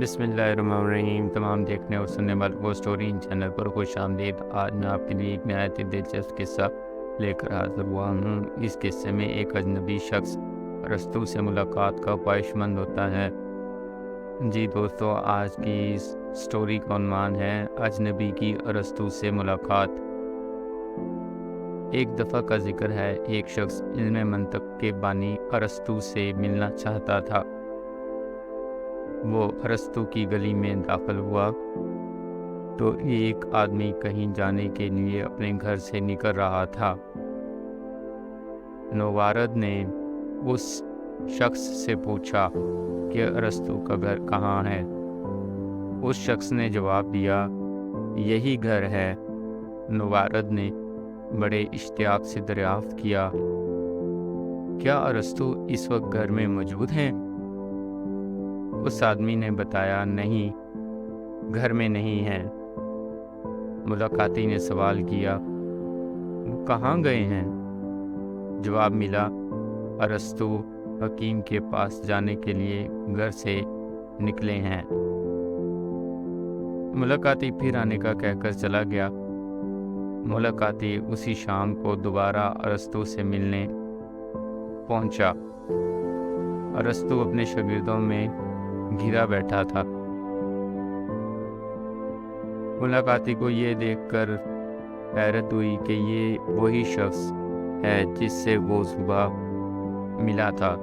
بسم اللہ الرحمن الرحیم۔ تمام دیکھنے اور سننے والوں کو اسٹوری ان چینل پر خوش آمدید۔ آج میں آپ کے لیے ایک نہایت ہی دلچسپ قصہ لے کر حاضر ہوا ہوں۔ اس قصے میں ایک اجنبی شخص ارسطو سے ملاقات کا خواہش مند ہوتا ہے۔ جی دوستو، آج کی اس اسٹوری کا عنوان ہے اجنبی کی ارسطو سے ملاقات۔ ایک دفعہ کا ذکر ہے، ایک شخص علم منطق کے بانی ارسطو سے ملنا چاہتا تھا۔ وہ ارسطو کی گلی میں داخل ہوا تو ایک آدمی کہیں جانے کے لیے اپنے گھر سے نکل رہا تھا۔ نوارد نے اس شخص سے پوچھا کہ ارسطو کا گھر کہاں ہے۔ اس شخص نے جواب دیا، یہی گھر ہے۔ نوارد نے بڑے اشتیاق سے دریافت کیا، کیا ارسطو اس وقت گھر میں موجود ہیں؟ اس آدمی نے بتایا، نہیں، گھر میں نہیں ہیں۔ ملاقاتی نے سوال کیا، وہ کہاں گئے ہیں؟ جواب ملا، ارسطو حکیم کے پاس جانے کے لیے گھر سے نکلے ہیں۔ ملاقاتی پھر آنے کا کہہ کر چلا گیا۔ ملاقاتی اسی شام کو دوبارہ ارسطو سے ملنے پہنچا۔ ارسطو اپنے شاگردوں میں گھرا بیٹھا تھا۔ ملاقاتی کو یہ دیکھ کر حیرت ہوئی کہ یہ وہی شخص ہے جس سے وہ صبح ملا تھا۔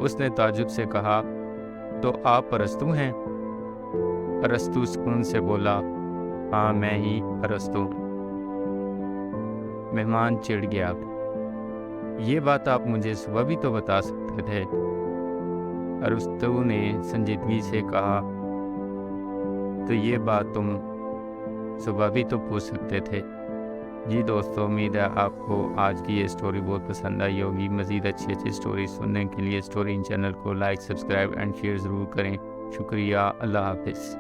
اس نے تعجب سے کہا، تو آپ ارسطو ہیں؟ ارسطو سکون سے بولا، ہاں، میں ہی ارسطو۔ مہمان چڑ گیا، یہ بات آپ مجھے صبح بھی تو بتا سکتے تھے۔ ارسطو نے سنجیدگی سے کہا، تو یہ بات تم صبح بھی تو پوچھ سکتے تھے۔ جی دوستو، امید ہے آپ کو آج کی یہ سٹوری بہت پسند آئی ہوگی۔ مزید اچھی سٹوری سننے کے لیے سٹوری چینل کو لائک، سبسکرائب اینڈ شیئر ضرور کریں۔ شکریہ، اللہ حافظ۔